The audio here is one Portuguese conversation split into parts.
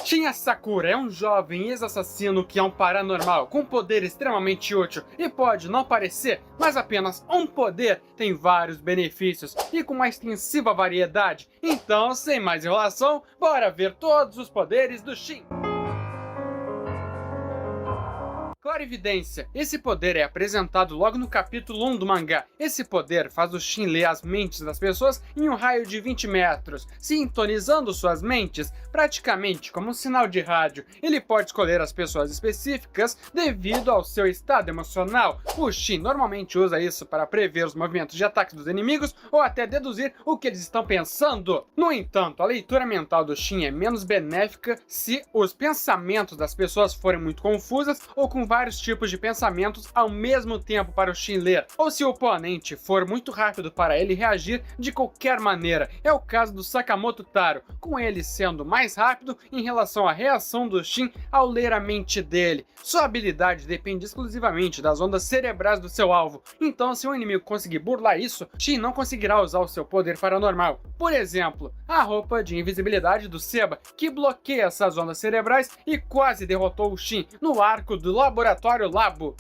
Shinya Sakura é um jovem ex-assassino que é um paranormal com poder extremamente útil e pode não parecer, mas apenas um poder tem vários benefícios e com uma extensiva variedade. Então, sem mais enrolação, bora ver todos os poderes do Shin! Clarividência. Esse poder é apresentado logo no capítulo 1 do mangá. Esse poder faz o Shin ler as mentes das pessoas em um raio de 20 metros, sintonizando suas mentes praticamente como um sinal de rádio. Ele pode escolher as pessoas específicas devido ao seu estado emocional. O Shin normalmente usa isso para prever os movimentos de ataque dos inimigos ou até deduzir o que eles estão pensando. No entanto, a leitura mental do Shin é menos benéfica se os pensamentos das pessoas forem muito confusas ou com vários tipos de pensamentos ao mesmo tempo para o Shin ler, ou se o oponente for muito rápido para ele reagir de qualquer maneira. É o caso do Sakamoto Taro, com ele sendo mais rápido em relação à reação do Shin ao ler a mente dele. Sua habilidade depende exclusivamente das ondas cerebrais do seu alvo, então se o inimigo conseguir burlar isso, Shin não conseguirá usar o seu poder paranormal. Por exemplo, a roupa de invisibilidade do Seba, que bloqueia essas ondas cerebrais e quase derrotou o Shin no arco do Laboratório Labo.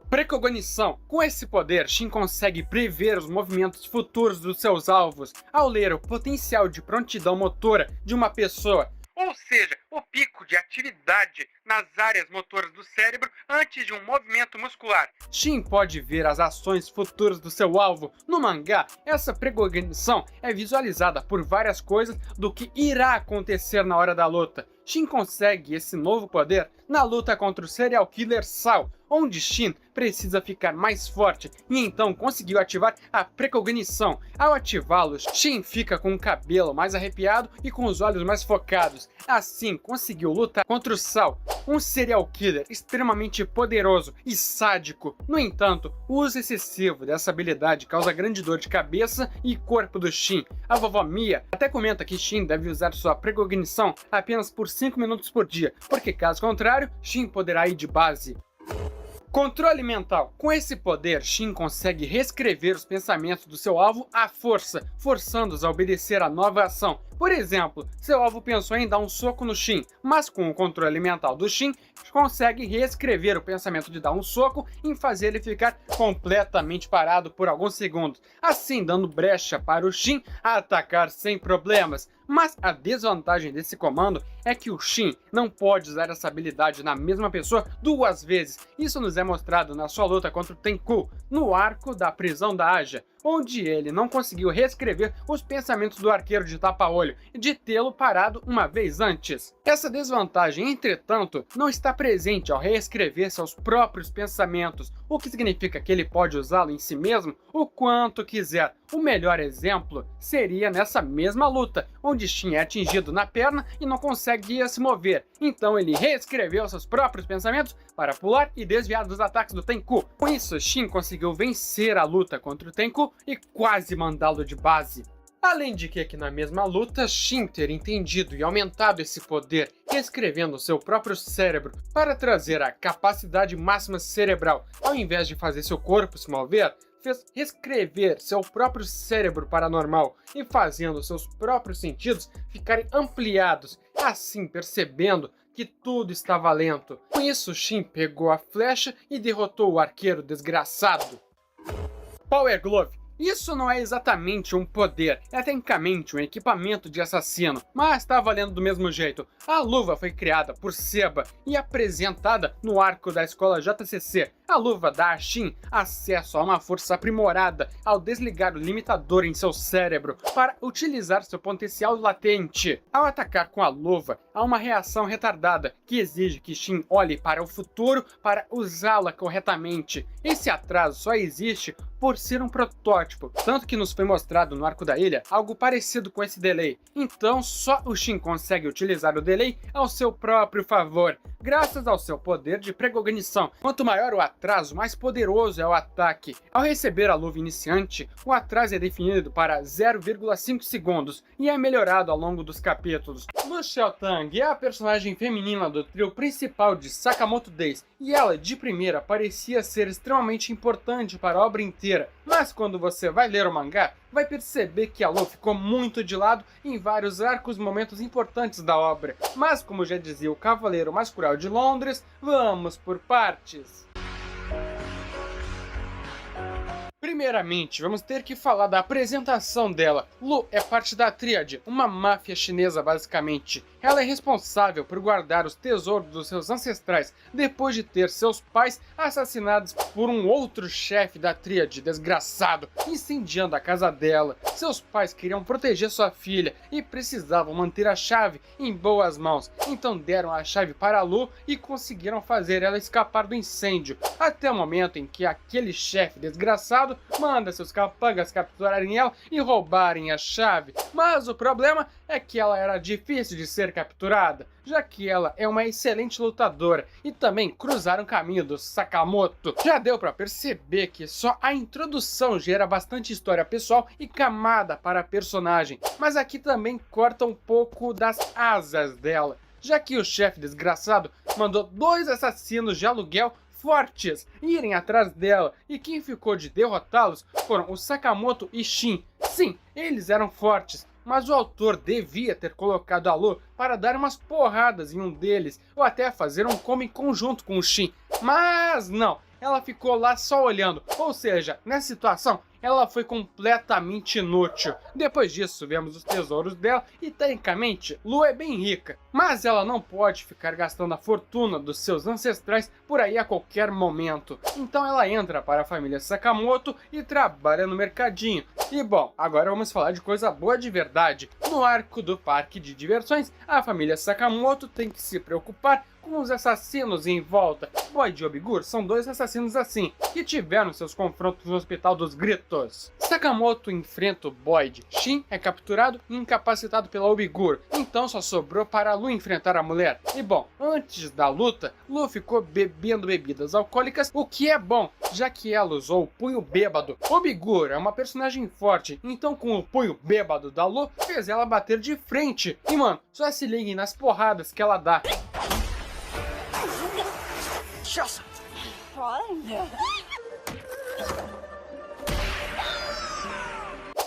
Precognição. Com esse poder, Shin consegue prever os movimentos futuros dos seus alvos ao ler o potencial de prontidão motora de uma pessoa, ou seja, o pico de atividade nas áreas motoras do cérebro antes de um movimento muscular. Shin pode ver as ações futuras do seu alvo. No mangá, essa precognição é visualizada por várias coisas do que irá acontecer na hora da luta. Shin consegue esse novo poder na luta contra o serial killer Saul, onde Shin precisa ficar mais forte e então conseguiu ativar a precognição. Ao ativá-lo, Shin fica com o cabelo mais arrepiado e com os olhos mais focados. Assim, conseguiu lutar contra o Saul, um serial killer extremamente poderoso e sádico. No entanto, o uso excessivo dessa habilidade causa grande dor de cabeça e corpo do Shin. A vovó Mia até comenta que Shin deve usar sua precognição apenas por 5 minutos por dia, porque caso contrário, Shin poderá ir de base. Controle mental. Com esse poder, Shin consegue reescrever os pensamentos do seu alvo à força, forçando-os a obedecer a nova ação. Por exemplo, seu alvo pensou em dar um soco no Shin, mas com o controle mental do Shin, consegue reescrever o pensamento de dar um soco e fazer ele ficar completamente parado por alguns segundos, assim dando brecha para o Shin atacar sem problemas. Mas a desvantagem desse comando é que o Shin não pode usar essa habilidade na mesma pessoa duas vezes. Isso nos é mostrado na sua luta contra o Tenku, no arco da prisão da Aja, onde ele não conseguiu reescrever os pensamentos do arqueiro de tapa-olho de tê-lo parado uma vez antes. Essa desvantagem, entretanto, não está presente ao reescrever seus próprios pensamentos, o que significa que ele pode usá-lo em si mesmo o quanto quiser. O melhor exemplo seria nessa mesma luta, onde Shin é atingido na perna e não consegue se mover. Então ele reescreveu seus próprios pensamentos para pular e desviar dos ataques do Tenku. Com isso, Shin conseguiu vencer a luta contra o Tenku e quase mandá-lo de base. Além de que aqui na mesma luta, Shin ter entendido e aumentado esse poder, reescrevendo seu próprio cérebro para trazer a capacidade máxima cerebral, ao invés de fazer seu corpo se mover, fez reescrever seu próprio cérebro paranormal e fazendo seus próprios sentidos ficarem ampliados, assim percebendo que tudo estava lento. Com isso, Shin pegou a flecha e derrotou o arqueiro desgraçado. Power Glove. Isso não é exatamente um poder, é tecnicamente um equipamento de assassino, mas está valendo do mesmo jeito. A luva foi criada por Seba e apresentada no arco da escola JCC. A luva dá a Shin acesso a uma força aprimorada ao desligar o limitador em seu cérebro para utilizar seu potencial latente. Ao atacar com a luva, há uma reação retardada que exige que Shin olhe para o futuro para usá-la corretamente. Esse atraso só existe por ser um protótipo, tanto que nos foi mostrado no arco da ilha algo parecido com esse delay. Então só o Shin consegue utilizar o delay ao seu próprio favor, graças ao seu poder de precognição. Quanto maior o atraso, mais poderoso é o ataque. Ao receber a luva iniciante, o atraso é definido para 0,5 segundos e é melhorado ao longo dos capítulos. Lu Xiaotang é a personagem feminina do trio principal de Sakamoto Days, e ela de primeira parecia ser extremamente importante para a obra inteira, mas quando você vai ler o mangá, vai perceber que a Lu ficou muito de lado em vários arcos e momentos importantes da obra. Mas, como já dizia o Cavaleiro Mais Cruel de Londres, vamos por partes. Primeiramente, vamos ter que falar da apresentação dela. Lu é parte da Tríade, uma máfia chinesa basicamente. Ela é responsável por guardar os tesouros dos seus ancestrais, depois de ter seus pais assassinados por um outro chefe da Tríade, desgraçado, incendiando a casa dela. Seus pais queriam proteger sua filha e precisavam manter a chave em boas mãos, então deram a chave para a Lu e conseguiram fazer ela escapar do incêndio, até o momento em que aquele chefe desgraçado manda seus capangas capturarem ela e roubarem a chave. Mas o problema é que ela era difícil de ser capturada, já que ela é uma excelente lutadora e também cruzaram o caminho do Sakamoto. Já deu pra perceber que só a introdução gera bastante história pessoal e camada para a personagem, mas aqui também corta um pouco das asas dela, já que o chefe desgraçado mandou 2 assassinos de aluguel fortes irem atrás dela, e quem ficou de derrotá-los foram o Sakamoto e Shin. Sim, eles eram fortes, mas o autor devia ter colocado a Lu para dar umas porradas em um deles, ou até fazer um combo em conjunto com o Shin. Mas não, ela ficou lá só olhando, ou seja, nessa situação, ela foi completamente inútil. Depois disso, vemos os tesouros dela e, tecnicamente, Lu é bem rica. Mas ela não pode ficar gastando a fortuna dos seus ancestrais por aí a qualquer momento. Então ela entra para a família Sakamoto e trabalha no mercadinho. E bom, agora vamos falar de coisa boa de verdade. No arco do parque de diversões, a família Sakamoto tem que se preocupar com os assassinos em volta. Boyd e Obgur são 2 assassinos assim, que tiveram seus confrontos no Hospital dos Gritos. Sakamoto enfrenta o Boyd, Shin é capturado e incapacitado pela Obgur, então só sobrou para Lu enfrentar a mulher. E bom, antes da luta, Lu ficou bebendo bebidas alcoólicas, o que é bom, já que ela usou o punho bêbado. Obgur é uma personagem forte, então com o punho bêbado da Lu, fez ela bater de frente. E mano, só se liguem nas porradas que ela dá.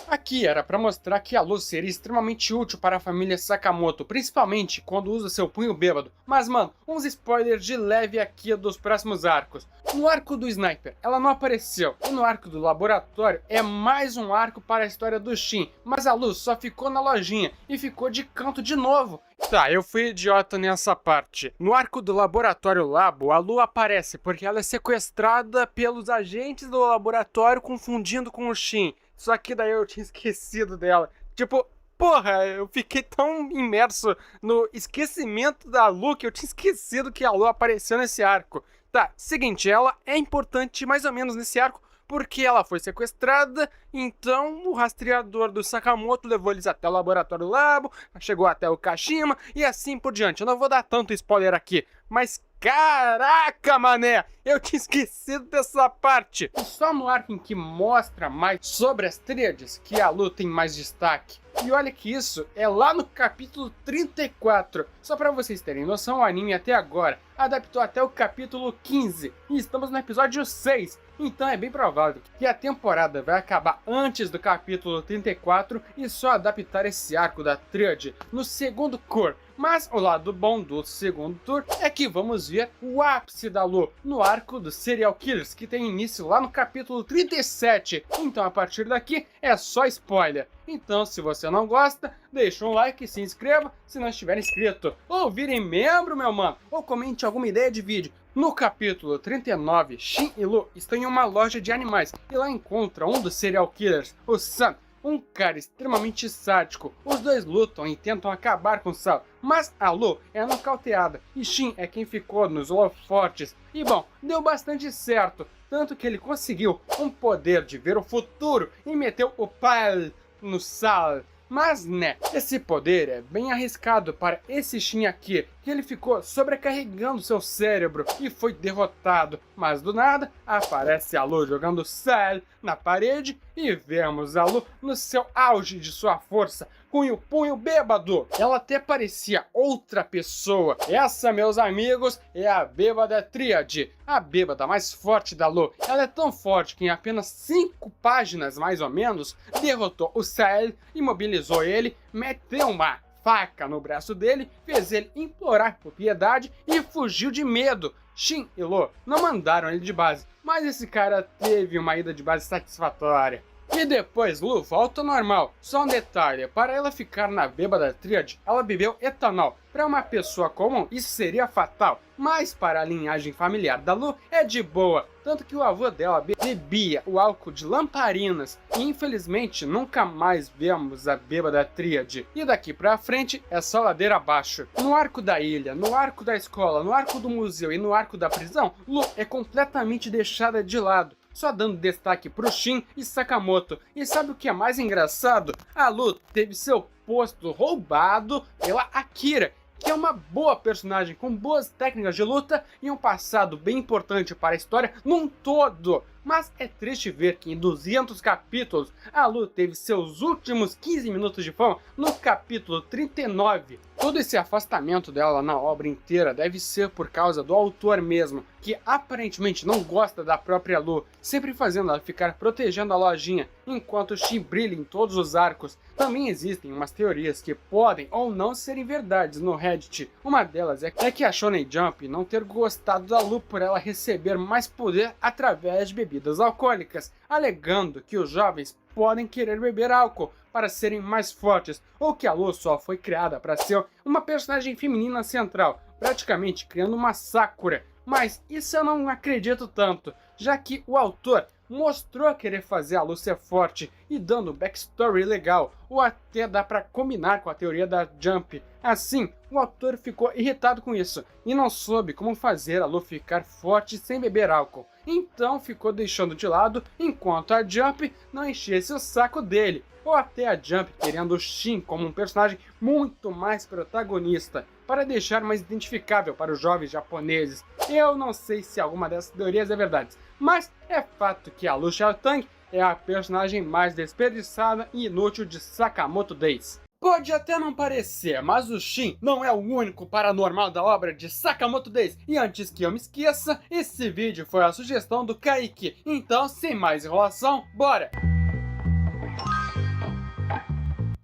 Aqui era para mostrar que a Lu seria extremamente útil para a família Sakamoto, principalmente quando usa seu punho bêbado. Mas mano, uns spoilers de leve aqui dos próximos arcos. No arco do Sniper, ela não apareceu, e no arco do laboratório é mais um arco para a história do Shin, mas a Lu só ficou na lojinha e ficou de canto de novo. Tá, eu fui idiota nessa parte. No arco do laboratório Labo, a Lu aparece porque ela é sequestrada pelos agentes do laboratório confundindo com o Shin. Só que daí eu tinha esquecido dela. Tipo, porra, eu fiquei tão imerso no esquecimento da Lu que eu tinha esquecido que a Lu apareceu nesse arco. Tá, seguinte, ela é importante mais ou menos nesse arco porque ela foi sequestrada, então o rastreador do Sakamoto levou eles até o laboratório Labo, chegou até o Kashima e assim por diante. Eu não vou dar tanto spoiler aqui, mas caraca, mané, eu tinha esquecido dessa parte. E só no arco em que mostra mais sobre as tríades que a Lu tem mais destaque. E olha que isso é lá no capítulo 34. Só pra vocês terem noção, o anime até agora adaptou até o capítulo 15. E estamos no episódio 6. Então é bem provável que a temporada vai acabar antes do capítulo 34 e só adaptar esse arco da tríade no segundo cour. Mas o lado bom do segundo tour é que vamos ver o ápice da Lu no arco dos Serial Killers, que tem início lá no capítulo 37. Então a partir daqui é só spoiler. Então se você não gosta, deixa um like e se inscreva se não estiver inscrito. Ou vire membro, meu mano, ou comente alguma ideia de vídeo. No capítulo 39, Shin e Lu estão em uma loja de animais e lá encontra um dos Serial Killers, o Sam. Um cara extremamente sádico. Os dois lutam e tentam acabar com Sal, mas a Lu é nocauteada e Shin é quem ficou nos holofortes. E bom, deu bastante certo, tanto que ele conseguiu um poder de ver o futuro e meteu o pau no Sal. Mas né, esse poder é bem arriscado para esse Shin aqui, que ele ficou sobrecarregando seu cérebro e foi derrotado. Mas do nada, aparece a Lu jogando Sal na parede e vemos a Lu no seu auge de sua força, com o punho bêbado. Ela até parecia outra pessoa. Essa, meus amigos, é a Bêbada Tríade, a bêbada mais forte da Lu. Ela é tão forte que em apenas 5 páginas, mais ou menos, derrotou o Ciel, imobilizou ele, meteu uma faca no braço dele, fez ele implorar por piedade e fugiu de medo. Shin e Lu não mandaram ele de base, mas esse cara teve uma ida de base satisfatória. E depois Lu volta ao normal. Só um detalhe, para ela ficar na Bêbada Tríade, ela bebeu etanol. Para uma pessoa comum, isso seria fatal, mas para a linhagem familiar da Lu é de boa. Tanto que o avô dela bebia o álcool de lamparinas. E infelizmente nunca mais vemos a Bêbada Tríade. E daqui pra frente é só ladeira abaixo. No arco da ilha, no arco da escola, no arco do museu e no arco da prisão, Lu é completamente deixada de lado, só dando destaque pro Shin e Sakamoto. E sabe o que é mais engraçado? A Lu teve seu posto roubado pela Akira, que é uma boa personagem com boas técnicas de luta e um passado bem importante para a história num todo. Mas é triste ver que em 200 capítulos, a Lu teve seus últimos 15 minutos de fama no capítulo 39. Todo esse afastamento dela na obra inteira deve ser por causa do autor mesmo, que aparentemente não gosta da própria Lu, sempre fazendo ela ficar protegendo a lojinha, enquanto Shin brilha em todos os arcos. Também existem umas teorias que podem ou não serem verdades no Reddit. Uma delas é que a Shonen Jump não ter gostado da Lu por ela receber mais poder através de bebidas alcoólicas, alegando que os jovens podem querer beber álcool para serem mais fortes, ou que a Lu só foi criada para ser uma personagem feminina central, praticamente criando uma Sakura. Mas isso eu não acredito tanto, já que o autor mostrou querer fazer a Lu ser forte e dando backstory legal, ou até dá pra combinar com a teoria da Jump. Assim, o autor ficou irritado com isso e não soube como fazer a Lu ficar forte sem beber álcool. Então ficou deixando de lado enquanto a Jump não enchesse o saco dele, ou até a Jump querendo o Shin como um personagem muito mais protagonista, para deixar mais identificável para os jovens japoneses. Eu não sei se alguma dessas teorias é verdade, mas é fato que a Lu Xiaotang é a personagem mais desperdiçada e inútil de Sakamoto Days. Pode até não parecer, mas o Shin não é o único paranormal da obra de Sakamoto Days. E antes que eu me esqueça, esse vídeo foi a sugestão do Kaique. Então, sem mais enrolação, bora!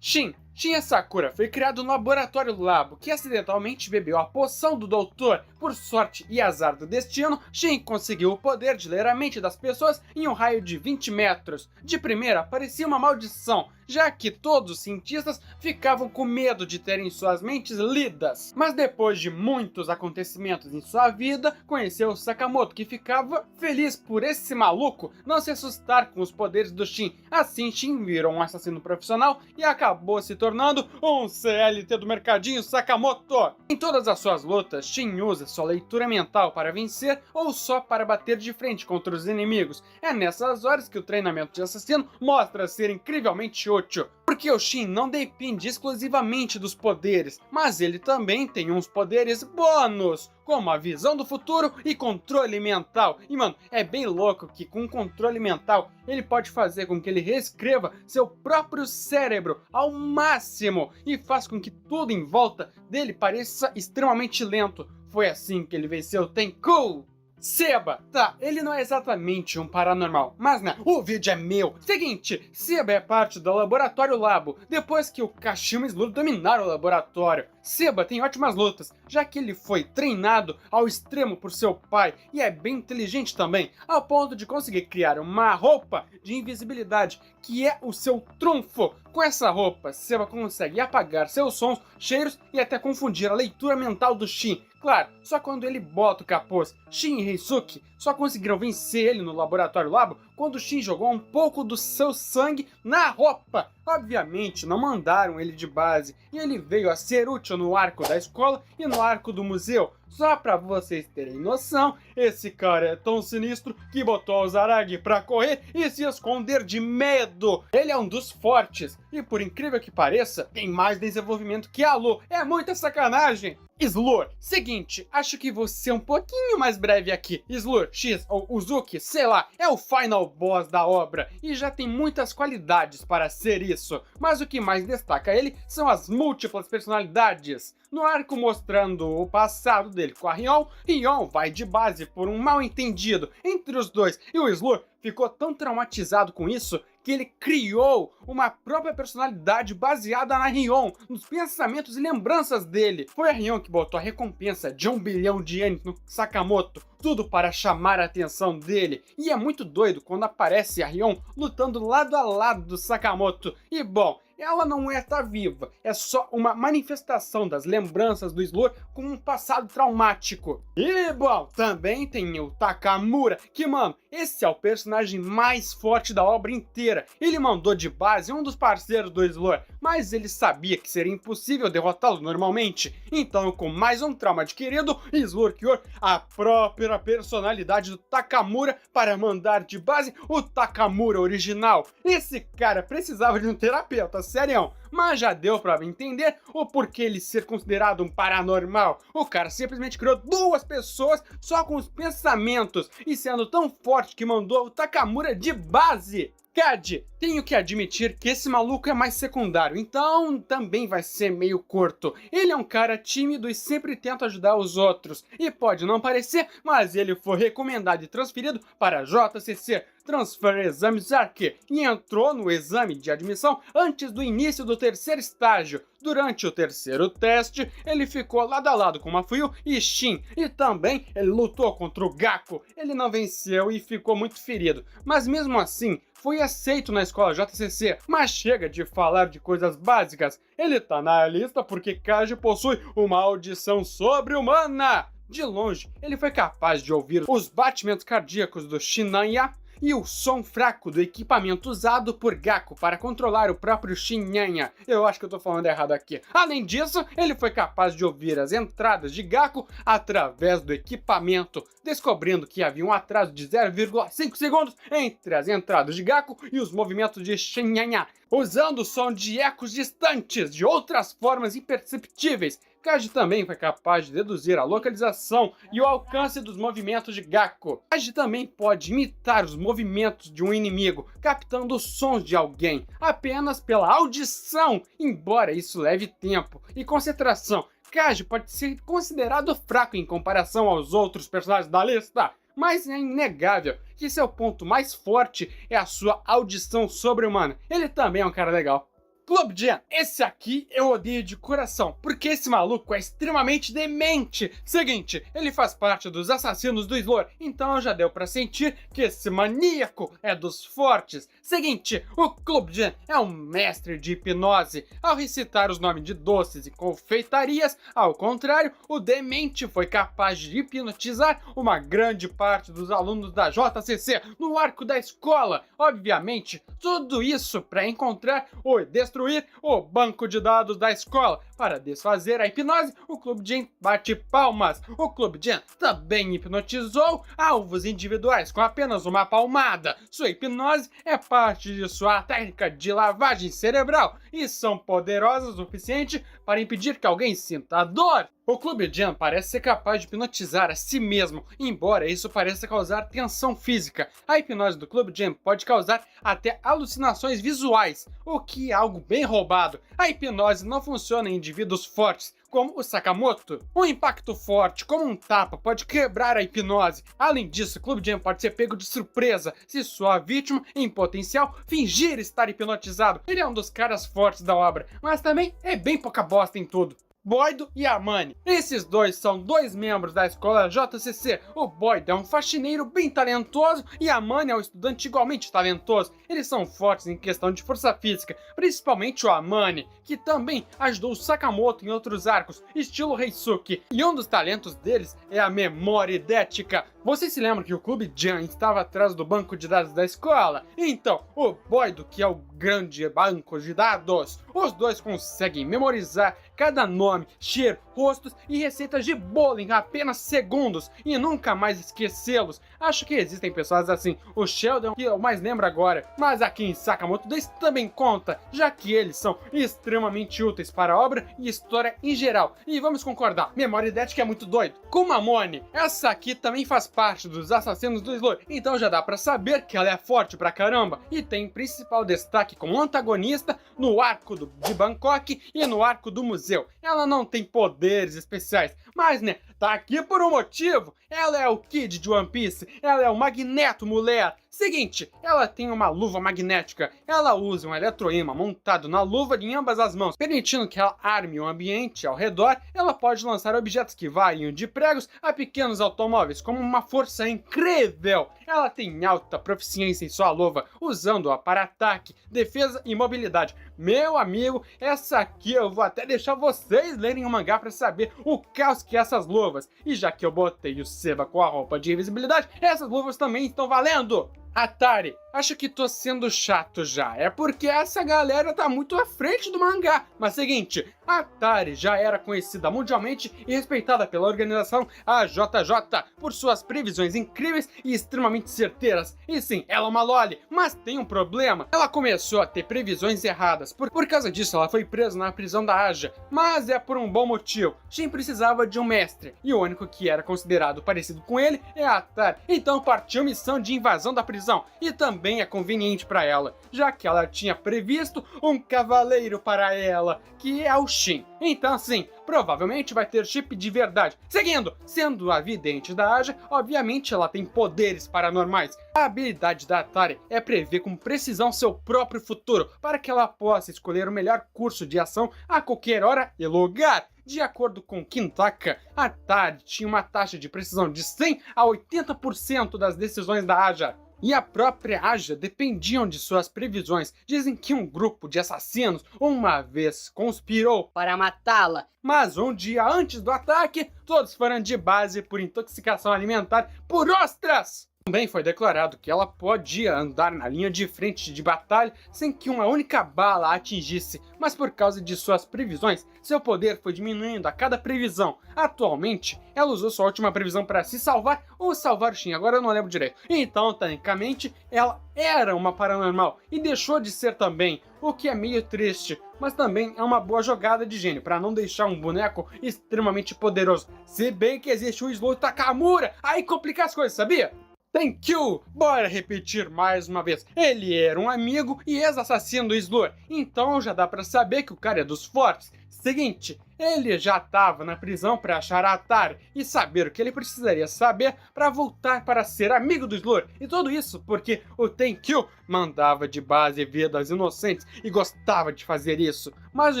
Shin Sakura foi criado no laboratório Labo, que acidentalmente bebeu a poção do doutor. Por sorte e azar do destino, Shin conseguiu o poder de ler a mente das pessoas em um raio de 20 metros. De primeira, parecia uma maldição, já que todos os cientistas ficavam com medo de terem suas mentes lidas. Mas depois de muitos acontecimentos em sua vida, conheceu o Sakamoto, que ficava feliz por esse maluco não se assustar com os poderes do Shin. Assim, Shin virou um assassino profissional e acabou se tornando um CLT do mercadinho Sakamoto. Em todas as suas lutas, Shin usa sua leitura mental para vencer ou só para bater de frente contra os inimigos. É nessas horas que o treinamento de assassino mostra ser incrivelmente útil, porque o Shin não depende exclusivamente dos poderes, mas ele também tem uns poderes bônus, como a visão do futuro e controle mental. E mano, é bem louco que com controle mental ele pode fazer com que ele reescreva seu próprio cérebro ao máximo e faz com que tudo em volta dele pareça extremamente lento. Foi assim que ele venceu Tenku. Seba, tá, ele não é exatamente um paranormal, mas né, o vídeo é meu. Seguinte, Seba é parte do laboratório Labo, depois que o Kashima e Slur dominaram o laboratório. Seba tem ótimas lutas, já que ele foi treinado ao extremo por seu pai e é bem inteligente também, ao ponto de conseguir criar uma roupa de invisibilidade, que é o seu trunfo. Com essa roupa, Seba consegue apagar seus sons, cheiros e até confundir a leitura mental do Shin. Claro, só quando ele bota o capuz. Shin e Heisuke só conseguiram vencer ele no laboratório Labo quando Shin jogou um pouco do seu sangue na roupa. Obviamente não mandaram ele de base e ele veio a ser útil no arco da escola e no arco do museu. Só pra vocês terem noção, esse cara é tão sinistro que botou o Zarag pra correr e se esconder de medo. Ele é um dos fortes e, por incrível que pareça, tem mais desenvolvimento que a Lu. É muita sacanagem. Slur, seguinte, acho que vou ser um pouquinho mais breve aqui. Slur X, ou Uzuki, sei lá, é o final boss da obra e já tem muitas qualidades para ser isso, mas o que mais destaca ele são as múltiplas personalidades. No arco mostrando o passado dele com a Rion, Rion vai de base por um mal entendido entre os dois e o Slur ficou tão traumatizado com isso que ele criou uma própria personalidade baseada na Rion, nos pensamentos e lembranças dele. Foi a Rion que botou a recompensa de 1 bilhão de ienes no Sakamoto, tudo para chamar a atenção dele. E é muito doido quando aparece a Rion lutando lado a lado do Sakamoto. E bom, ela não tá viva, é só uma manifestação das lembranças do Slur com um passado traumático. E bom, também tem o Takamura, que mano, esse é o personagem mais forte da obra inteira. Ele mandou de base um dos parceiros do Slur, mas ele sabia que seria impossível derrotá-lo normalmente. Então, com mais um trauma adquirido, Slur criou a própria personalidade do Takamura para mandar de base o Takamura original. Esse cara precisava de um terapeuta, sério, mas já deu pra entender o porquê ele ser considerado um paranormal. O cara simplesmente criou duas pessoas só com os pensamentos e sendo tão forte que mandou o Takamura de base. Cad, tenho que admitir que esse maluco é mais secundário, então também vai ser meio curto. Ele é um cara tímido e sempre tenta ajudar os outros. E pode não parecer, mas ele foi recomendado e transferido para JCC, Transfer Exams Arc, e entrou no exame de admissão antes do início do terceiro estágio. Durante o terceiro teste, ele ficou lado a lado com Mafuyu e Shin, e também ele lutou contra o Gaku. Ele não venceu e ficou muito ferido, mas mesmo assim, foi aceito na escola JCC. Mas chega de falar de coisas básicas, ele tá na lista porque Kaji possui uma audição sobre-humana. De longe, ele foi capaz de ouvir os batimentos cardíacos do Shinanya e o som fraco do equipamento usado por Gaku para controlar o próprio Shinanya. Eu acho que eu tô falando errado aqui. Além disso, ele foi capaz de ouvir as entradas de Gaku através do equipamento, descobrindo que havia um atraso de 0,5 segundos entre as entradas de Gaku e os movimentos de Shinanya, usando o som de ecos distantes de outras formas imperceptíveis. Kaji também foi capaz de deduzir a localização e o alcance dos movimentos de Gaku. Kaji também pode imitar os movimentos de um inimigo, captando os sons de alguém, apenas pela audição, embora isso leve tempo e concentração. Kaji pode ser considerado fraco em comparação aos outros personagens da lista, mas é inegável que seu ponto mais forte é a sua audição sobre-humana. Ele também é um cara legal. Club Gen, esse aqui eu odeio de coração, porque esse maluco é extremamente demente. Seguinte, ele faz parte dos assassinos do Slur, então já deu pra sentir que esse maníaco é dos fortes. Seguinte, o Club Gen é um mestre de hipnose. Ao recitar os nomes de doces e confeitarias, ao contrário, o demente foi capaz de hipnotizar uma grande parte dos alunos da JCC no arco da escola. Obviamente, tudo isso para encontrar ou destruir o banco de dados da escola. Para desfazer a hipnose, o Club Gen bate palmas. O Club Gen também hipnotizou alvos individuais com apenas uma palmada. Sua hipnose é parte de sua técnica de lavagem cerebral e são poderosas o suficiente para impedir que alguém sinta dor. O Club Gen parece ser capaz de hipnotizar a si mesmo, embora isso pareça causar tensão física. A hipnose do Club Gen pode causar até alucinações visuais, o que é algo bem roubado. A hipnose não funciona em indivíduos fortes, como o Sakamoto. Um impacto forte, como um tapa, pode quebrar a hipnose. Além disso, o Club Gen pode ser pego de surpresa se sua vítima, em potencial, fingir estar hipnotizado. Ele é um dos caras fortes da obra, mas também é bem pouca bosta em tudo. Boido e Amane. Esses dois são dois membros da escola JCC. O Boido é um faxineiro bem talentoso e Amane é um estudante igualmente talentoso. Eles são fortes em questão de força física, principalmente o Amane, que também ajudou o Sakamoto em outros arcos, estilo Reisuke. E um dos talentos deles é a memória idética. Você se lembra que o Clube Jam estava atrás do banco de dados da escola? Então, o Boido, que é o grande banco de dados, os dois conseguem memorizar cada nome, cheiro, rostos e receitas de bolo em apenas segundos e nunca mais esquecê-los. Acho que existem pessoas assim, o Sheldon que eu mais lembro agora, mas aqui em Sakamoto Days também conta, já que eles são extremamente úteis para a obra e história em geral. E vamos concordar, memória idética é muito doido. Kumamoni, essa aqui também faz parte dos assassinos do Slur, então já dá pra saber que ela é forte pra caramba e tem principal destaque como antagonista no arco de Bangkok e no arco do museu. Ela não tem poderes especiais, mas né, tá aqui por um motivo. Ela é o Kid de One Piece, ela é o Magneto mulher. Seguinte, ela tem uma luva magnética, ela usa um eletroímã montado na luva de ambas as mãos, permitindo que ela arme o ambiente ao redor. Ela pode lançar objetos que variam de pregos a pequenos automóveis, como uma força incrível. Ela tem alta proficiência em sua luva, usando-a para ataque, defesa e mobilidade. Meu amigo, essa aqui eu vou até deixar vocês lerem o mangá para saber o caos que é essas luvas. E já que eu botei o Seba com a roupa de invisibilidade, essas luvas também estão valendo! Atari, acho que tô sendo chato já, é porque essa galera tá muito à frente do mangá. Mas seguinte, a Atari já era conhecida mundialmente e respeitada pela organização AJJ por suas previsões incríveis e extremamente certeiras. E sim, ela é uma loli, mas tem um problema. Ela começou a ter previsões erradas, por causa disso ela foi presa na prisão da Aja. Mas é por um bom motivo, Shin precisava de um mestre, e o único que era considerado parecido com ele é a Atari. Então partiu missão de invasão da prisão. E também é conveniente para ela, já que ela tinha previsto um cavaleiro para ela, que é o Shin. Então sim, provavelmente vai ter chip de verdade. Seguindo, sendo a vidente da Aja, obviamente ela tem poderes paranormais. A habilidade da Atari é prever com precisão seu próprio futuro, para que ela possa escolher o melhor curso de ação a qualquer hora e lugar. De acordo com Kintaka, a Atari tinha uma taxa de precisão de 100 a 80% das decisões da Aja. E a própria Aja dependiam de suas previsões. Dizem que um grupo de assassinos uma vez conspirou para matá-la, mas um dia antes do ataque, todos foram de base por intoxicação alimentar por ostras! Também foi declarado que ela podia andar na linha de frente de batalha sem que uma única bala a atingisse, mas por causa de suas previsões, seu poder foi diminuindo a cada previsão. Atualmente, ela usou sua última previsão para se salvar ou salvar o Shin, agora eu não lembro direito. Então, tecnicamente, ela era uma paranormal e deixou de ser também, o que é meio triste, mas também é uma boa jogada de gênio para não deixar um boneco extremamente poderoso. Se bem que existe o Slur Takamura, aí complica as coisas, sabia? Thank you! Bora repetir mais uma vez. Ele era um amigo e ex-assassino do Slur, então já dá pra saber que o cara é dos fortes. Seguinte, ele já tava na prisão pra achar a Atari e saber o que ele precisaria saber pra voltar para ser amigo do Slur. E tudo isso porque o Thank you mandava de base vidas inocentes e gostava de fazer isso. Mas o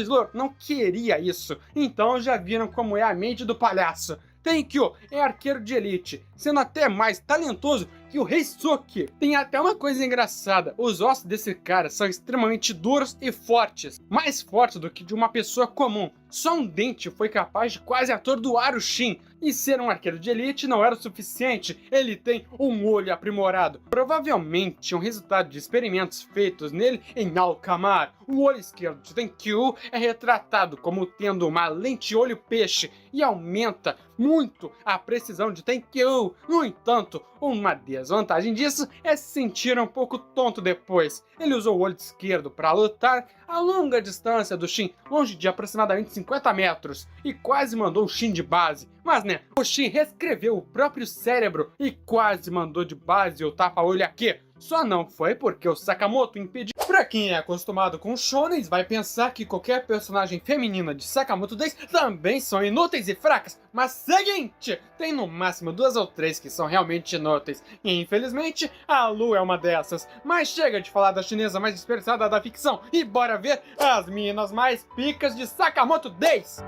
Slur não queria isso, então já viram como é a mente do palhaço. Tenkyo é arqueiro de elite, sendo até mais talentoso que o Heisuke. Tem até uma coisa engraçada, os ossos desse cara são extremamente duros e fortes, mais fortes do que de uma pessoa comum. Só um dente foi capaz de quase atordoar o Shin, e ser um arqueiro de elite não era o suficiente, ele tem um olho aprimorado. Provavelmente um resultado de experimentos feitos nele em Alcamar. O olho esquerdo de Tenkyu é retratado como tendo uma lente olho-peixe e aumenta muito a precisão de Tenkyu. No entanto, uma desvantagem disso é se sentir um pouco tonto depois. Ele usou o olho esquerdo para lutar a longa distância do Shin, longe de aproximadamente 50 metros, e quase mandou o Shin de base. Mas né, o Shin reescreveu o próprio cérebro e quase mandou de base o tapa-olho aqui. Só não foi porque o Sakamoto impediu. Pra quem é acostumado com shonens, vai pensar que qualquer personagem feminina de Sakamoto Days também são inúteis e fracas. Mas seguinte, tem no máximo 2 ou 3 que são realmente inúteis. E infelizmente, a Lu é uma dessas. Mas chega de falar da chinesa mais desperdiçada da ficção e bora ver as minas mais picas de Sakamoto Days.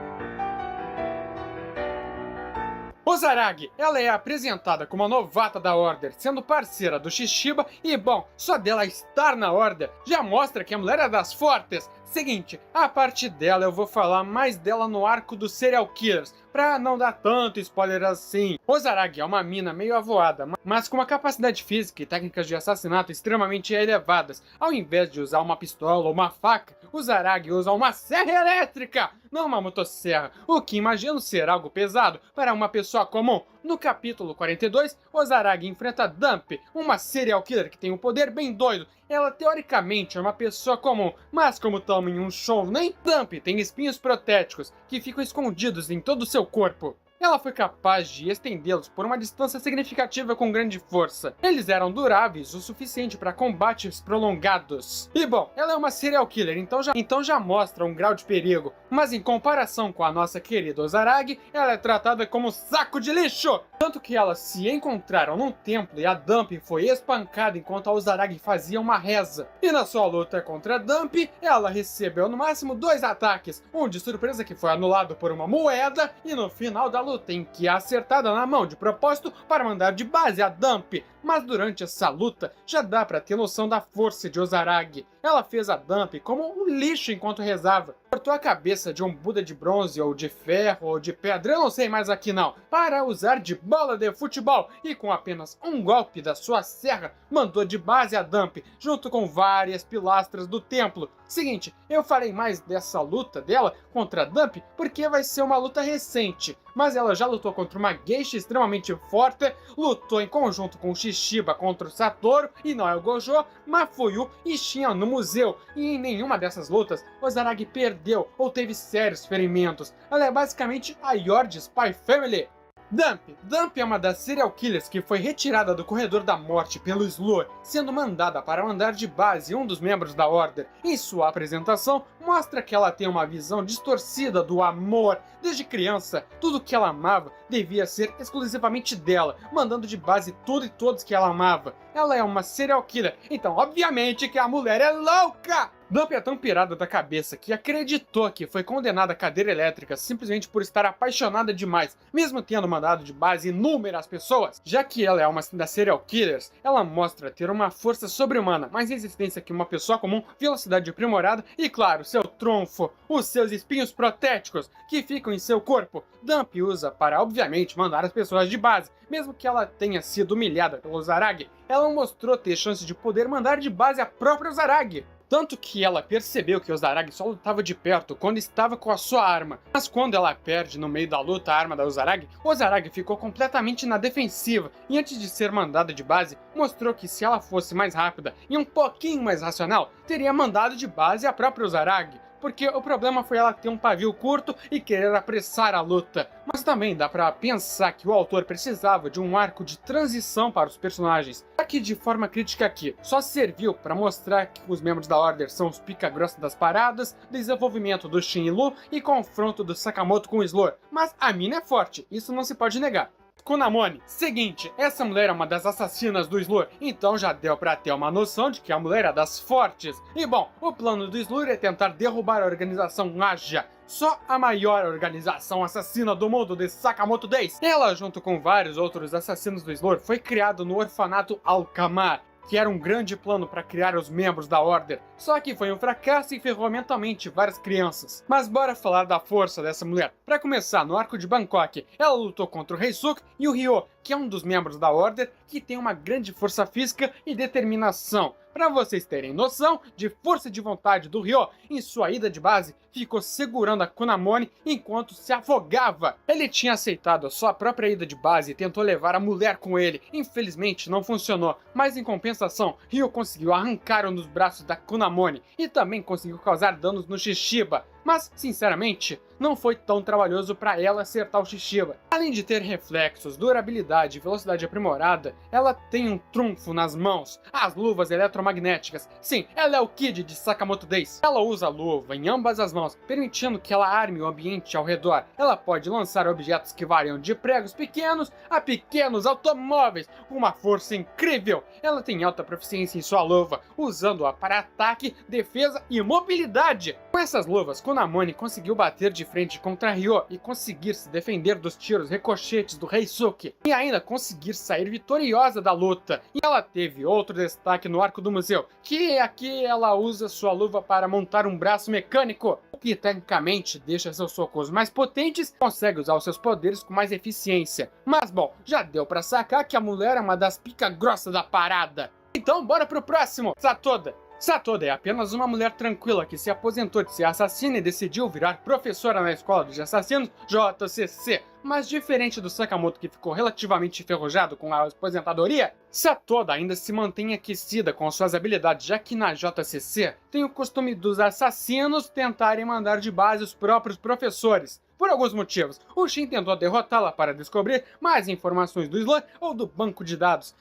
Ozaragi, ela é apresentada como a novata da Order, sendo parceira do Shishiba e, bom, só dela estar na Order já mostra que a mulher é das fortes. Seguinte, a parte dela eu vou falar mais dela no arco dos Serial Killers, pra não dar tanto spoiler assim. Ozarag é uma mina meio avoada, mas com uma capacidade física e técnicas de assassinato extremamente elevadas. Ao invés de usar uma pistola ou uma faca, Ozarag usa uma serra elétrica, não uma motosserra, o que imagino ser algo pesado para uma pessoa comum. No capítulo 42, Ozarag enfrenta Dump, uma serial killer que tem um poder bem doido. Ela teoricamente é uma pessoa comum, mas como toma em um show nem Dump tem espinhos protéticos que ficam escondidos em todo o seu corpo. Ela foi capaz de estendê-los por uma distância significativa com grande força. Eles eram duráveis o suficiente para combates prolongados. E bom, ela é uma serial killer, então já mostra um grau de perigo. Mas em comparação com a nossa querida Ozarag, ela é tratada como um saco de lixo! Tanto que elas se encontraram num templo e a Dump foi espancada enquanto a Ozarag fazia uma reza. E na sua luta contra a Dump, ela recebeu no máximo 2 ataques, um de surpresa que foi anulado por uma moeda, e no final da luta em que é acertada na mão de propósito para mandar de base a Dump. Mas durante essa luta, já dá pra ter noção da força de Ozarag. Ela fez a Dump como um lixo enquanto rezava. Cortou a cabeça de um Buda de bronze, ou de ferro, ou de pedra, eu não sei mais aqui não, para usar de bola de futebol, e com apenas um golpe da sua serra, mandou de base a Dump, junto com várias pilastras do templo. Seguinte, eu falei mais dessa luta dela contra a Dump porque vai ser uma luta recente, mas ela já lutou contra uma geisha extremamente forte, lutou em conjunto com o Shishiba contra o Satoru, e não é o Gojo, Mafuyu e Shion no museu, e em nenhuma dessas lutas, Ozarag perdeu ou teve sérios ferimentos. Ela é basicamente a Yord Spy Family. Dump é uma das serial killers que foi retirada do corredor da morte pelo Slur, sendo mandada para o andar de base um dos membros da Order. Em sua apresentação, mostra que ela tem uma visão distorcida do amor. Desde criança, tudo que ela amava devia ser exclusivamente dela, mandando de base tudo e todos que ela amava. Ela é uma serial killer, então obviamente que a mulher é louca! Dump é tão pirada da cabeça que acreditou que foi condenada à cadeira elétrica simplesmente por estar apaixonada demais, mesmo tendo mandado de base inúmeras pessoas. Já que ela é uma das serial killers, ela mostra ter uma força sobre-humana, mais resistência que uma pessoa comum, velocidade aprimorada e, claro, seu trunfo, os seus espinhos protéticos que ficam em seu corpo. Dump usa para, obviamente, mandar as pessoas de base. Mesmo que ela tenha sido humilhada pelo Ozarag, ela mostrou ter chance de poder mandar de base a própria Ozarag. Tanto que ela percebeu que Ozarag só lutava de perto quando estava com a sua arma. Mas quando ela perde no meio da luta a arma da Ozarag ficou completamente na defensiva. E antes de ser mandada de base, mostrou que se ela fosse mais rápida e um pouquinho mais racional, teria mandado de base a própria Ozarag. Porque o problema foi ela ter um pavio curto e querer apressar a luta. Mas também dá pra pensar que o autor precisava de um arco de transição para os personagens. Aqui de forma crítica aqui, só serviu para mostrar que os membros da Order são os pica-grossa das paradas, desenvolvimento do Shin e Lu e confronto do Sakamoto com o Slur. Mas a mina é forte, isso não se pode negar. Kunamoni. Seguinte, essa mulher é uma das assassinas do Slur, então já deu pra ter uma noção de que a mulher é das fortes. E bom, o plano do Slur é tentar derrubar a organização Aja, só a maior organização assassina do mundo de Sakamoto Days. Ela, junto com vários outros assassinos do Slur, foi criado no orfanato Alkamar, que era um grande plano para criar os membros da Order, só que foi um fracasso e ferrou mentalmente várias crianças. Mas bora falar da força dessa mulher. Para começar, no arco de Bangkok, ela lutou contra o Heisuke e o Ryo, que é um dos membros da Order que tem uma grande força física e determinação. Para vocês terem noção de força de vontade do Ryo, em sua ida de base, ficou segurando a Kunamoni enquanto se afogava. Ele tinha aceitado a sua própria ida de base e tentou levar a mulher com ele. Infelizmente não funcionou, mas em compensação, Ryo conseguiu arrancar um dos braços da Kunamoni e também conseguiu causar danos no Shishiba. Mas, sinceramente, não foi tão trabalhoso para ela acertar o Shishiba. Além de ter reflexos, durabilidade e velocidade aprimorada, ela tem um trunfo nas mãos, as luvas eletromagnéticas. Sim, ela é o Kid de Sakamoto Days. Ela usa a luva em ambas as mãos, permitindo que ela arme o ambiente ao redor. Ela pode lançar objetos que variam de pregos pequenos a pequenos automóveis, com uma força incrível. Ela tem alta proficiência em sua luva, usando-a para ataque, defesa e mobilidade. Com essas luvas, Kunamoni conseguiu bater de frente contra Ryo e conseguir se defender dos tiros ricochetes do Heisuke, e ainda conseguir sair vitoriosa da luta. E ela teve outro destaque no arco do museu, que aqui ela usa sua luva para montar um braço mecânico, que tecnicamente deixa seus socos mais potentes, consegue usar os seus poderes com mais eficiência. Mas bom, já deu pra sacar que a mulher é uma das pica grossa da parada. Então bora pro próximo, Satoda. Satoda é apenas uma mulher tranquila que se aposentou de ser assassina e decidiu virar professora na escola dos assassinos JCC. Mas diferente do Sakamoto, que ficou relativamente enferrujado com a aposentadoria, Satoda ainda se mantém aquecida com suas habilidades, já que na JCC tem o costume dos assassinos tentarem mandar de base os próprios professores. Por alguns motivos, o Shin tentou derrotá-la para descobrir mais informações do slam ou do banco de dados.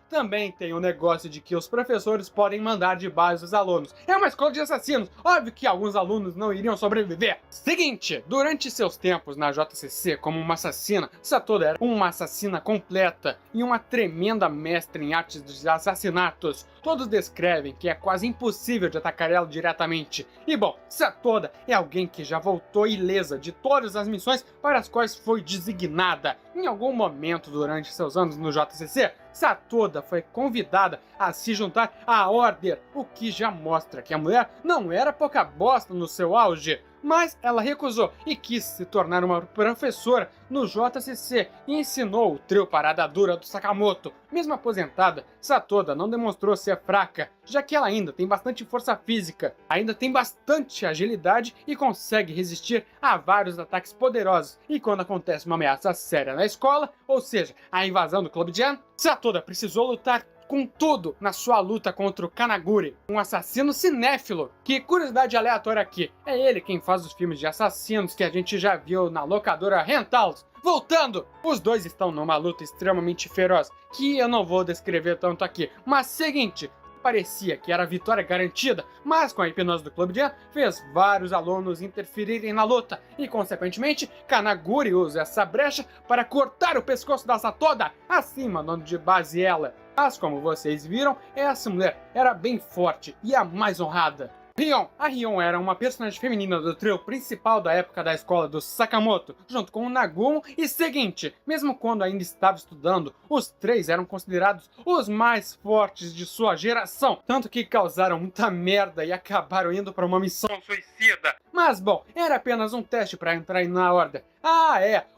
Também tem o negócio de que os professores podem mandar de base os alunos. É uma escola de assassinos, óbvio que alguns alunos não iriam sobreviver. Seguinte, durante seus tempos na JCC como uma assassina, Satoda era uma assassina completa e uma tremenda mestre em artes de assassinatos. Todos descrevem que é quase impossível de atacar ela diretamente. E bom, Satoda é alguém que já voltou ilesa de todas as missões para as quais foi designada. Em algum momento durante seus anos no JCC, Satoda foi convidada a se juntar à Order, o que já mostra que a mulher não era pouca bosta no seu auge. Mas ela recusou e quis se tornar uma professora no JCC e ensinou o trio parada dura do Sakamoto. Mesmo aposentada, Satoda não demonstrou ser fraca, já que ela ainda tem bastante força física, ainda tem bastante agilidade e consegue resistir a vários ataques poderosos. E quando acontece uma ameaça séria na escola, ou seja, a invasão do Clube Jam, Satoda precisou lutar com tudo na sua luta contra o Kanaguri, um assassino cinéfilo. Que curiosidade aleatória aqui, é ele quem faz os filmes de assassinos que a gente já viu na locadora Rentals. Voltando, os dois estão numa luta extremamente feroz, que eu não vou descrever tanto aqui, mas seguinte, parecia que era a vitória garantida, mas com a hipnose do Clube Jam fez vários alunos interferirem na luta e, consequentemente, Kanaguri usa essa brecha para cortar o pescoço da Satoda, assim mandando de base ela. Mas como vocês viram, essa mulher era bem forte e a mais honrada. Rion. A Rion era uma personagem feminina do trio principal da época da escola do Sakamoto, junto com o Nagumo. E seguinte, mesmo quando ainda estava estudando, os três eram considerados os mais fortes de sua geração, tanto que causaram muita merda e acabaram indo para uma missão suicida. Mas bom, era apenas um teste para entrar na Order.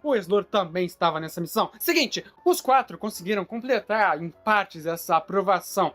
O Slur também estava nessa missão. Seguinte, os quatro conseguiram completar em partes essa aprovação.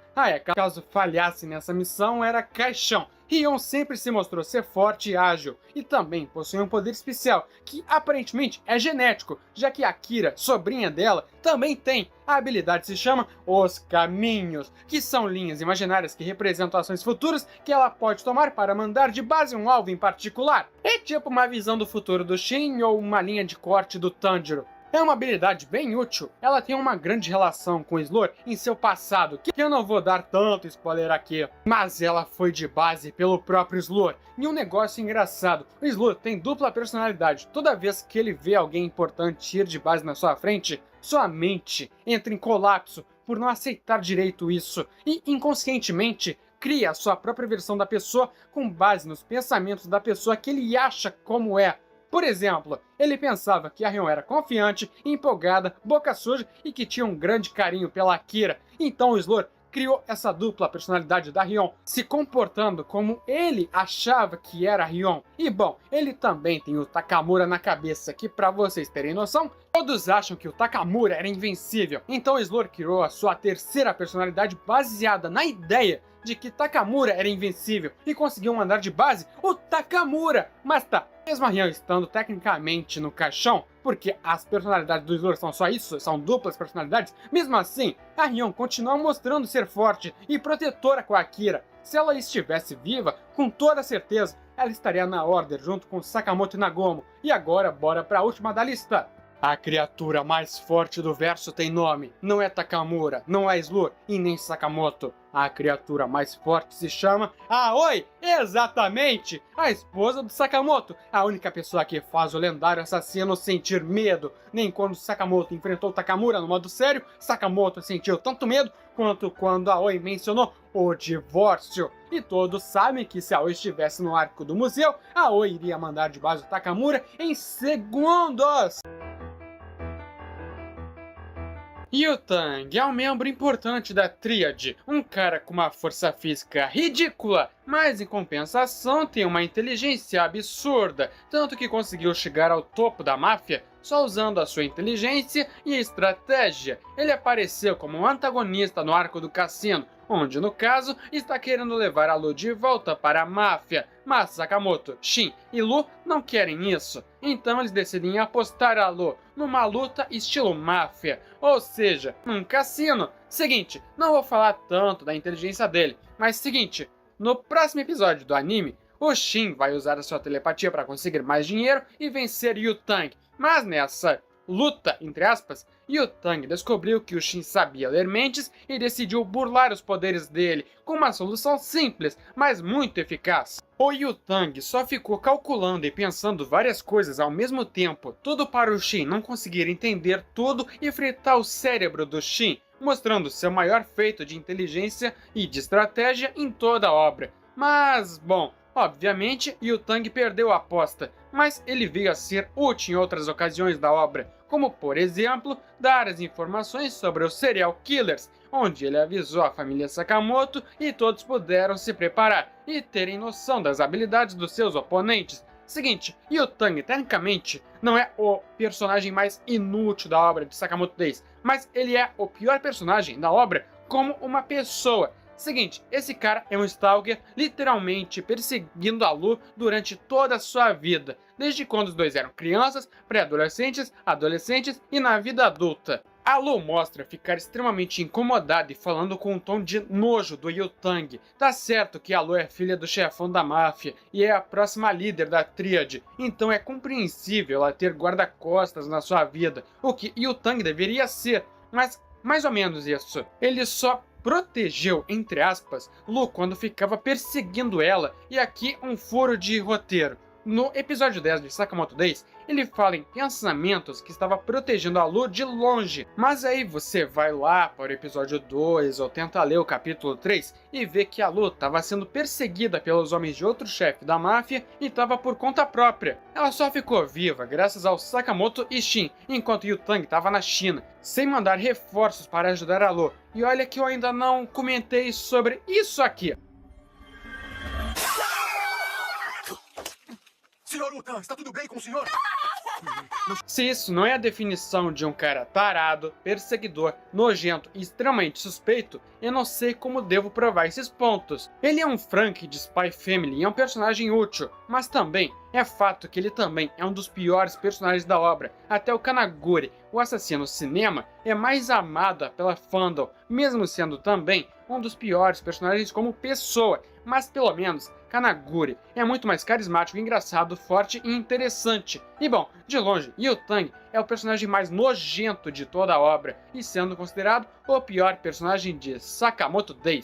Caso falhasse nessa missão, era caixão. Rion sempre se mostrou ser forte e ágil, e também possui um poder especial, que aparentemente é genético, já que a Kira, sobrinha dela, também tem. A habilidade se chama Os Caminhos, que são linhas imaginárias que representam ações futuras que ela pode tomar para mandar de base um alvo em particular. É tipo uma visão do futuro do Shin ou uma linha de corte do Tanjiro. É uma habilidade bem útil, ela tem uma grande relação com o Slur em seu passado, que eu não vou dar tanto spoiler aqui, mas ela foi de base pelo próprio Slur. E um negócio engraçado, o Slur tem dupla personalidade, toda vez que ele vê alguém importante ir de base na sua frente, sua mente entra em colapso por não aceitar direito isso, e inconscientemente cria a sua própria versão da pessoa com base nos pensamentos da pessoa que ele acha como é. Por exemplo, ele pensava que a Rion era confiante, empolgada, boca suja e que tinha um grande carinho pela Akira. Então o Slur criou essa dupla personalidade da Rion, se comportando como ele achava que era a Rion. E bom, ele também tem o Takamura na cabeça, que pra vocês terem noção, todos acham que o Takamura era invencível. Então o Slur criou a sua terceira personalidade baseada na ideia de que Takamura era invencível e conseguiu mandar de base o Takamura. Mas tá, mesmo a Rion estando tecnicamente no caixão, porque as personalidades do Slur são só isso, são duplas personalidades, mesmo assim, a Rion continua mostrando ser forte e protetora com a Akira. Se ela estivesse viva, com toda certeza, ela estaria na Order junto com Sakamoto e Nagumo. E agora, bora pra última da lista. A criatura mais forte do verso tem nome. Não é Takamura, não é Slur e nem Sakamoto. A criatura mais forte se chama Aoi! Exatamente! A esposa do Sakamoto. A única pessoa que faz o lendário assassino sentir medo. Nem quando Sakamoto enfrentou Takamura no modo sério, Sakamoto sentiu tanto medo quanto quando Aoi mencionou o divórcio. E todos sabem que se Aoi estivesse no arco do museu, Aoi iria mandar de base o Takamura em segundos. Yutang é um membro importante da Tríade, um cara com uma força física ridícula, mas em compensação tem uma inteligência absurda, tanto que conseguiu chegar ao topo da máfia só usando a sua inteligência e estratégia. Ele apareceu como um antagonista no arco do cassino, onde no caso está querendo levar a Lu de volta para a máfia, mas Sakamoto, Shin e Lu não querem isso, então eles decidem apostar a Lu numa luta estilo máfia, ou seja, num cassino. Seguinte, não vou falar tanto da inteligência dele, mas seguinte, no próximo episódio do anime, o Shin vai usar a sua telepatia para conseguir mais dinheiro e vencer Yutang, mas nessa luta, entre aspas, Yutang descobriu que o Shin sabia ler mentes e decidiu burlar os poderes dele com uma solução simples, mas muito eficaz. O Yutang só ficou calculando e pensando várias coisas ao mesmo tempo, tudo para o Shin não conseguir entender tudo e fritar o cérebro do Shin, mostrando seu maior feito de inteligência e de estratégia em toda a obra. Mas, bom, obviamente, Yutang perdeu a aposta, mas ele veio a ser útil em outras ocasiões da obra, como, por exemplo, dar as informações sobre os serial killers, onde ele avisou a família Sakamoto e todos puderam se preparar e terem noção das habilidades dos seus oponentes. Seguinte, Yutang, tecnicamente, não é o personagem mais inútil da obra de Sakamoto Days, mas ele é o pior personagem da obra como uma pessoa. Seguinte, esse cara é um stalker, literalmente perseguindo a Lu durante toda a sua vida, desde quando os dois eram crianças, pré-adolescentes, adolescentes e na vida adulta. A Lu mostra ficar extremamente incomodada e falando com um tom de nojo do Yutang. Tá certo que a Lu é filha do chefão da máfia e é a próxima líder da Tríade, então é compreensível ela ter guarda-costas na sua vida, o que Yutang deveria ser, mas mais ou menos isso. Ele só protegeu, entre aspas, Lu quando ficava perseguindo ela, e aqui um furo de roteiro. No episódio 10 de Sakamoto Days, ele fala em pensamentos que estava protegendo a Lu de longe, mas aí você vai lá para o episódio 2 ou tenta ler o capítulo 3 e vê que a Lu estava sendo perseguida pelos homens de outro chefe da máfia e estava por conta própria. Ela só ficou viva graças ao Sakamoto e Shin, enquanto Yutang estava na China, sem mandar reforços para ajudar a Lu. E olha que eu ainda não comentei sobre isso aqui. Senhor Utan, está tudo bem com o senhor? Se isso não é a definição de um cara tarado, perseguidor, nojento e extremamente suspeito, eu não sei como devo provar esses pontos. Ele é um Frank de Spy Family e é um personagem útil, mas também é fato que ele também é um dos piores personagens da obra. Até o Kanaguri, o assassino cinema, é mais amado pela fandom, mesmo sendo também um dos piores personagens como pessoa, mas pelo menos Kanaguri é muito mais carismático, engraçado, forte e interessante. E bom, de longe, Yutang é o personagem mais nojento de toda a obra, e sendo considerado o pior personagem de Sakamoto Days.